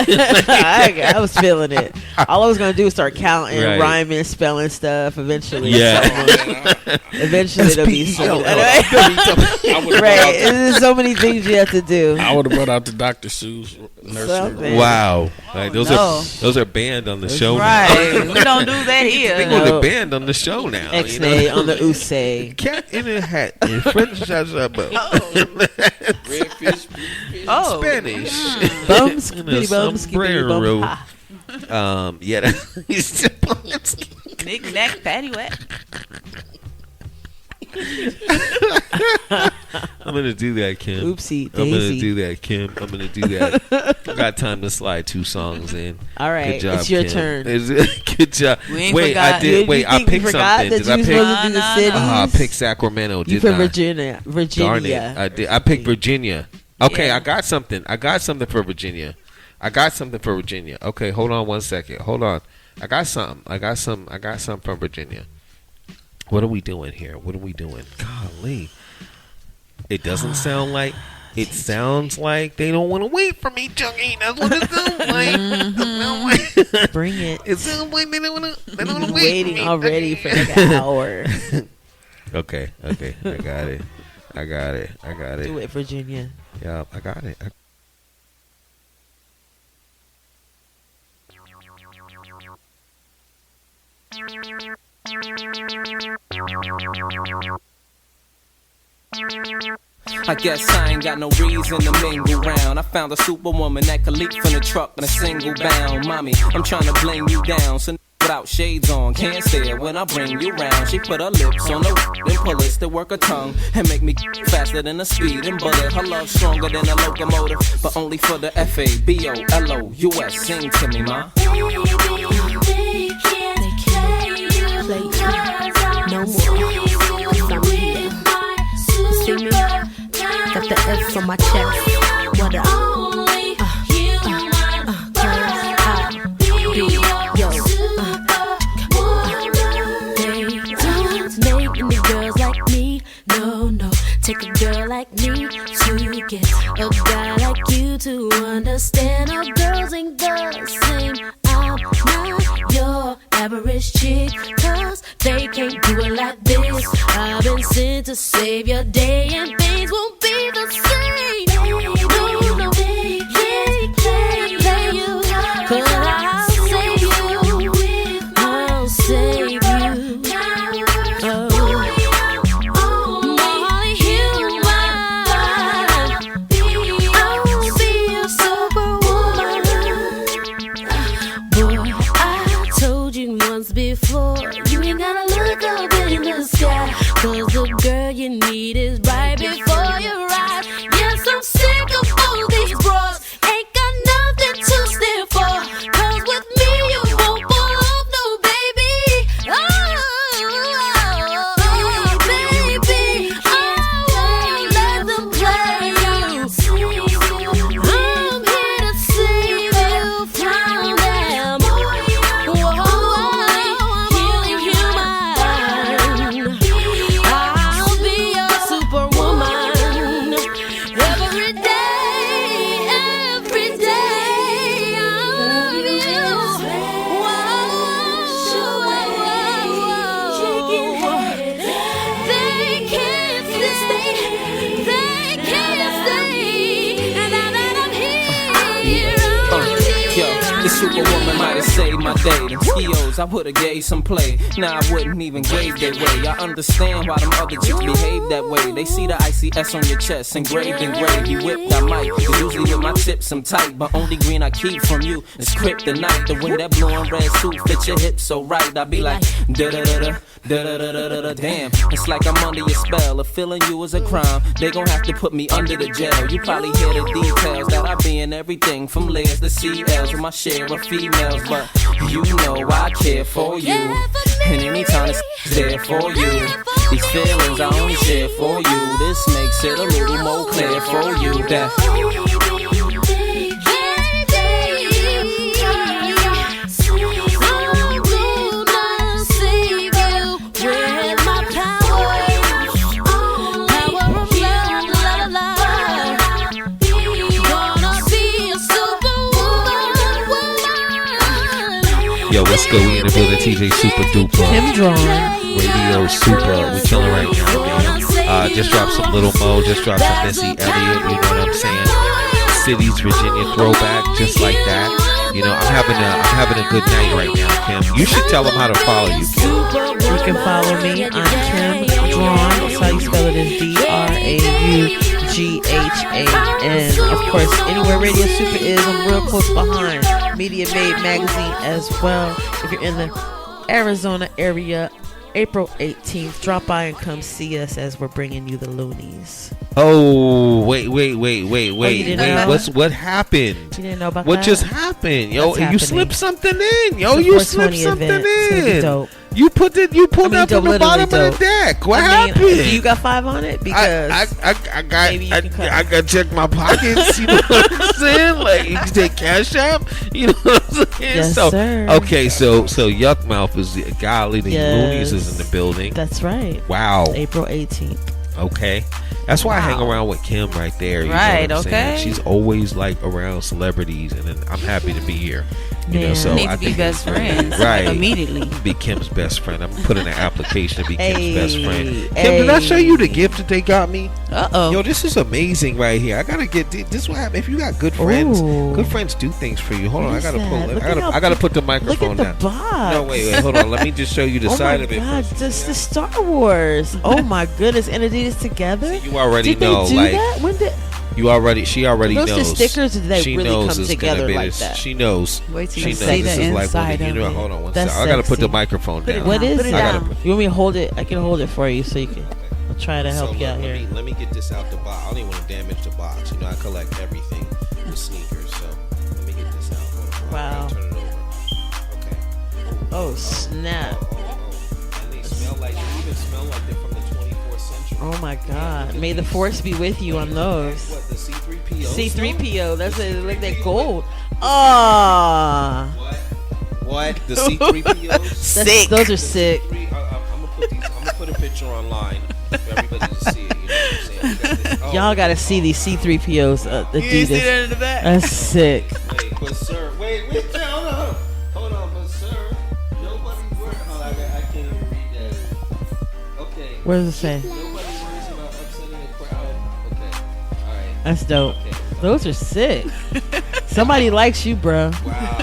I was feeling it. All I was gonna do was start counting, Right. rhyming, spelling stuff. Eventually, Eventually it'll be so. Right, there's so many things you have to do. I would have brought out the Dr. Seuss nursery. Wow, like, those are banned on the show. Right, now. we don't do that here. They go to banned on the show now. X-nay on the Usay. Cat in a hat. In French, Oh. Spanish. Bums, And a bitty bums, sombrero. ha. Yeah. Knick knack, patty whack. I'm gonna do that, Kim. Oopsie I'm gonna daisy. do that, Kim. I'm gonna do that. I got time to slide 2 songs in. All right, Good job, it's your Kim. turn. Good job. We ain't Wait, forgot. I did. You Wait, I think we picked forgot something. that Did you I was pick? supposed to do the cities? I picked Sacramento. You Did put not. Virginia. Darn it. I did. I picked Virginia. Okay, Yeah. I got something. I got something for Virginia. Okay, hold on 1 second. Hold on. I got something from Virginia. What are we doing here? What are we doing? Golly. It doesn't sound like. It sounds like they don't want to wait for me, Chucky. That's what it sounds like. Bring it. It sounds like they don't want to wait for Waiting me. already for like an hour. Okay. I got it. Do it, Virginia. Yeah, I got it. I guess I ain't got no reason to mingle round. I found a superwoman that could leap from the truck in a single bound. Mommy, I'm trying to bling you down. So without shades on, can't stare when I bring you round. She put her lips on the then pull it to work her tongue and make me faster than a speeding bullet. Her love stronger than a locomotive, but only for the FABOLOUS. Sing to me, ma. No more. I'm here. See me? Got the F on my chest. What up? Making the girls like me. No. Take a girl like me to get a guy like you to understand our girls ain't the same. I'm not your average chick, cause they can't do it like this. I've been sent to save your day and things won't be the same. No, play you, cause I'll save you. I'll save you. Before you ain't gotta look up in the sky, cause the girl you need is right before The superwoman might have saved my day. Them skios, I would've gave some play. Nah, I wouldn't even gave their way. I understand why them other chicks behave that way. They see the icy S on your chest, engraved in gray. You whipped, I might. Cause usually with my tips I'm tight, but only green I keep from you is kryptonite. The way that blue and red suit fit your hips so right, I be like da da da da da da da da. Damn, it's like I'm under your spell. If feeling you is a crime, they gon' have to put me under the jail. You probably hear the details that I be in everything from layers to CLs with my share of females, but you know I care for you, and anytime it's there for you. These feelings I only share for you. This makes it a little more clear for you that Yo, what's good? We in the building. TJ Super Duper. Kim Draughan. Radio Super. We chilling right now, man. Just dropped some Little Mo. Just dropped some Missy Elliott. You know what I'm saying? Cities, Virginia throwback, just like that. You know, I'm having a good night right now, Kim. You should tell them how to follow you, Kim. You can follow me on Kim Draughan. That's how you spell it, is DRAUGHAN. Of course, anywhere Radio Super is, I'm real close behind. Media Made Magazine as well. If you're in the Arizona area, April 18th, drop by and come see us as we're bringing you the Loonies. Oh, wait. What happened? You didn't know about what that? Just happened? Yo, What's you happening? slipped something in. Yo, It's a you 420 slipped something event. It's gonna be in. dope. You pulled up dope, on the bottom of the dope. deck. What I mean, happened? you got 5 on it? Because I maybe you can cut. got to check my pockets. You know what I'm saying? Like, you can take Cash App. You know what I'm saying? Yes, so, sir. Okay, so Yuck Mouth is golly, the Yes. Loonies is in the building. That's right. Wow. April 18th. Okay. That's why I hang around with Kim right there. You Right, know what I'm saying? okay. She's always like around celebrities, and then I'm happy to be here. You know, Yeah. so Need I to be think best friends, right? like, immediately. Be Kim's best friend. I'm putting an application to be Kim's Hey, best friend. Kim, did I show you the gift that they got me? Uh-oh. Yo, this is amazing right here. I gotta get this. Is what happens if you got good friends. Ooh. Good friends do things for you. Hold on, What I is gotta that? pull. Look at how- I gotta put the Look microphone at the down. box. No, wait, hold on. Let me just show you the side of it. Oh my God, first. just the Star Wars. Oh my goodness, and Adidas together. You already Did know, they do like that? When did? she already Those knows. the stickers that they she really knows come it's together gonna be like this. that. She knows. Wait till She you knows see this the is like one inside of you know. of it. Hold on one That's second. I gotta put the sexy. microphone down. What is Put it it? down. You want me to hold it? I can hold it for you, so you can. I'll try to help So you out let here. me get this out the box. I don't even want to damage the box. You know, I collect everything with sneakers. So let me get this out. Hold on. Wow. Turn it over. Okay. Oh snap! And they smell like they even smell like they're from the 24th century. Oh my God! May the force be with you on those. What, the C3PO? C3PO. That's it. Like that gold. Ah, What? The C3POs? Sick. those are sick. I'm gonna put a picture online for everybody to see it. You know what I'm saying? I got this- oh, Y'all gotta see these C3POs. You see Adidas. that in the back? That's sick. Wait, but sir, wait, hold on, but sir, nobody works. Oh, I can't even read that. Okay. What does it say? Nobody worries about upsetting the crowd. Okay. All right. That's dope. Okay. Those are sick. Somebody likes you, bro. Wow.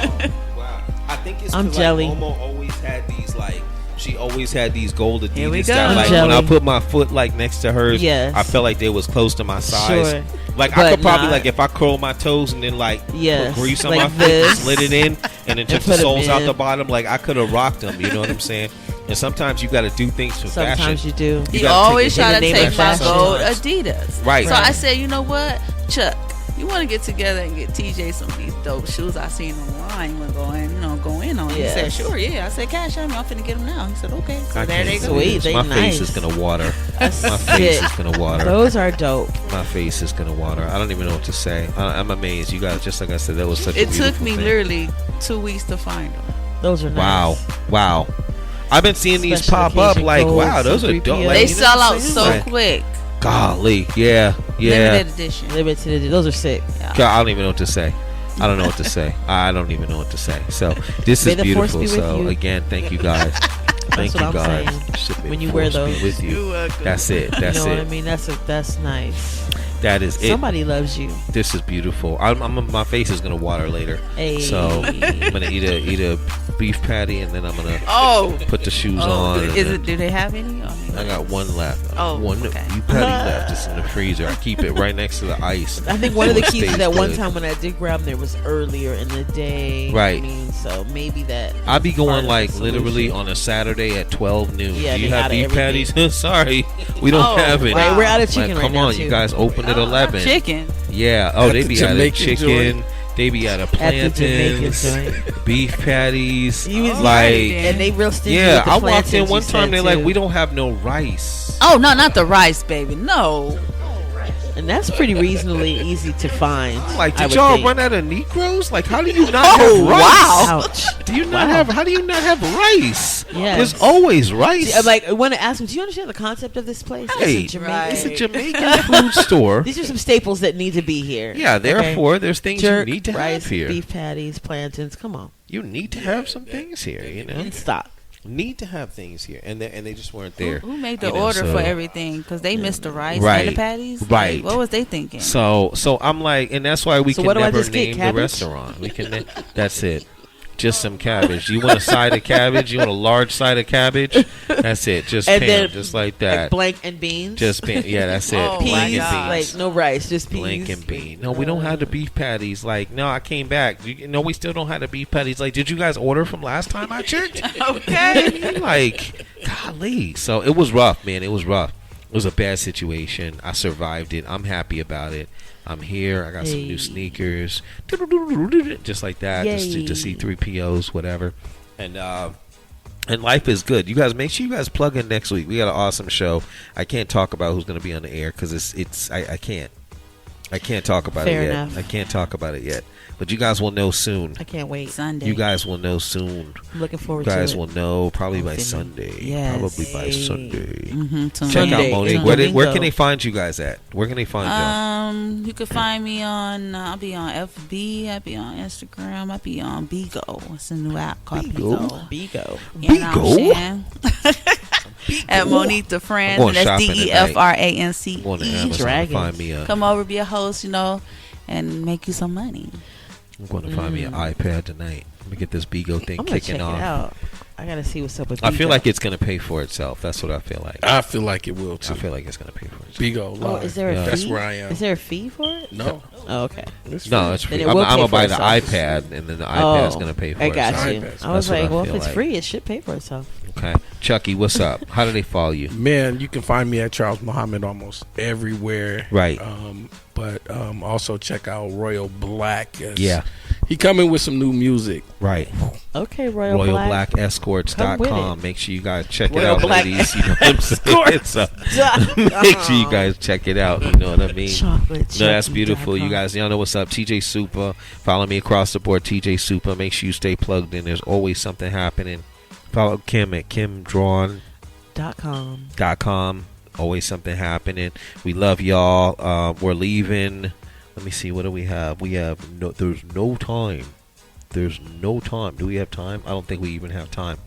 I think it's I'm 'cause, jelly. Like, Momo always had these like. She always had these gold Adidas Here we go. that, I'm like, jelly. when I put my foot like next to hers, Yes. I felt like they was close to my size. Sure. Like I But could probably not- like if I curl my toes and then like Yes, put grease on like my foot and this. slid it in and then took the put 'em soles out in. the bottom, like I could have rocked them. You know what I'm saying? And sometimes you got to do things for fashion. Sometimes you do. You He gotta always take it try in to the name take of my fashion. gold Adidas. Right. So I said, you know what, Chuck, you want to get together and get TJ some of these dope shoes I seen online. You want to go in on it? Yes. He said, sure, yeah. I said, cash on me. I'm finna get them now. He said, okay. So I there can't they say go. Sweet, this. they My nice. face is gonna water. That's My face sick. is gonna water. Those are dope. My face is gonna water. I don't even know what to say. I'm amazed. You guys, just like I said, that was such. It a took beautiful me thing. literally 2 weeks to find them. Those are nice. Wow. I've been seeing these Special pop up occasion like, gold, wow, those are C3PO. dope. Like, They you know sell what I'm out saying? so Like, quick. golly, yeah. Limited edition. Limited. Those are sick. God, I don't even know what to say. I don't know what to say. I don't even know what to say. So this May is the force beautiful. be with So you. again, thank you guys. Thank what you I'm guys. saying. Shit, may When the you wear force be those. with you. You're welcome. That's it. That's You know it. what I mean? That's nice. That is it. Somebody loves you. This is beautiful. My face is gonna water later. Hey. So I'm gonna eat a beef patty, and then I'm gonna put the shoes on. Do they have any? I got one left. One okay. beef patty left. It's in the freezer. I keep it right next to the ice. I think one of the keys to that Stays one good. time when I did grab them, there was earlier in the day. Right. I mean, so maybe that. I'll be is part going of like the literally solution. on a Saturday at 12 noon. Yeah, Do you they have out of beef everything. patties? Sorry, we don't have any. Right, we're out of chicken Like, right come now, on, too. you guys opened at 11. Chicken. Yeah. Oh, they the be out of Jamaican chicken. joint. They be out of At the Jamaican plantains, joint. beef patties. You was like, and they real stingy. yeah, with the I walked in plantains, one you time. said, They're like, too. we don't have no rice. Oh no, not the rice, baby. No. And that's pretty reasonably easy to find. Like, I did would y'all think. run out of Negroes? Like, how do you not have rice? wow. Ouch. Do you not have? How do you not have rice? Yes. There's always rice. See, I'm like, I want to ask them, do you understand the concept of this place? Hey, it's a Jamaican. it's a Jamaican food store. These are some staples that need to be here. Yeah, therefore, okay? there's things Jerk, you need to rice, have here. beef patties, plantains. Come on. You need to have some things here, you know? And stop. Need to have things here. And they just weren't there. Who made the You know, order so- for everything? Because they missed the rice Right. and the patties. Right. Like, what was they thinking? So I'm like, and that's why we So can what do I never just get, name the cabbage? restaurant. We can. That's it. Just some cabbage. You want a side of cabbage? You want a large side of cabbage? That's it. Just And pan, then, just like that. Like blank and beans. Just pan. Yeah, that's it. Oh, peas. Blank my and God. beans. Like no rice, just peas. Blank and bean. No, we don't have the beef patties. Like, no, I came back. No, we still don't have the beef patties. Like, did you guys order from last time I checked? Okay. Like, golly. So it was rough, man. It was rough. It was a bad situation. I survived it. I'm happy about it. I'm here. I got some new sneakers. Just like that. Just to see 3POs, whatever. And life is good. You guys, make sure you guys plug in next week. We got an awesome show. I can't talk about who's going to be on the air because I can't. I can't talk about Fair it yet. enough. I can't talk about it yet. But you guys will know soon. I can't wait. Sunday. You guys will know soon. I'm looking forward You to it. guys will know probably by Hopefully. Sunday. Yes. Probably by Sunday. Mm-hmm. Check Sunday. out Monique. Sunday. Where can they find you guys at? Where can they find y'all? You can find me on. I'll be on FB. I'll be on Instagram. I'll be on Bigo. It's a new app called Bigo. Bigo. You know what I'm saying? At Monique the Friends. I'm And going that's shopping DEFRANCE. I'm going to Amazon to Dragons. find me Come over, be a host, and make you some money. I'm going to find me an iPad tonight. Let me get this Bigo thing I'm gonna kicking check off. it out. I gotta see what's up with. I feel Bigo. like it's going to pay for itself. That's what I feel like. I feel like it will too. I feel like it's going to pay for itself. Bigo Oh, live. is there a fee? That's where I am. Is there a fee for it? No. Oh, okay. It's No, free. it's free. Then it I'm will going pay to for buy the itself. iPad, and then the iPad's going to pay for I itself. got you. iPads. I was That's what like, I well, if feel it's like. free, it should pay for itself. Okay. Chucky, what's up? How do they follow you? Man, you can find me at Charles Muhammad almost everywhere. Right. But also check out Royal Black. Yeah. He coming with some new music. Right. Okay, Royal Black. Come with RoyalBlackEscorts.com. it. Make sure you guys check it Royal out, Black ladies. You know what I'm saying? So, make sure you guys check it out. You know what I mean? Chocolate. No, that's beautiful. You guys, y'all know what's up. TJ Supa. Follow me across the board, TJ Supa. Make sure you stay plugged in. There's always something happening. Follow Kim at KimDraughan.com. Always something happening. We love y'all. We're leaving. Let me see. What do we have? We have no. There's no time. There's no time. Do we have time? I don't think we even have time.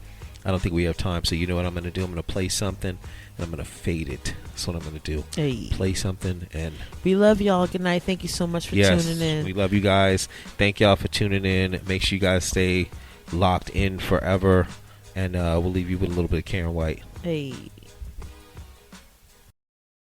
I don't think we have time. So you know what I'm going to do? I'm going to play something and I'm going to fade it. That's what I'm going to do. Hey. Play something and We love y'all. Good night. Thank you so much for tuning in. we love you guys. Thank y'all for tuning in. Make sure you guys stay locked in forever. And we'll leave you with a little bit of Karyn White. Hey.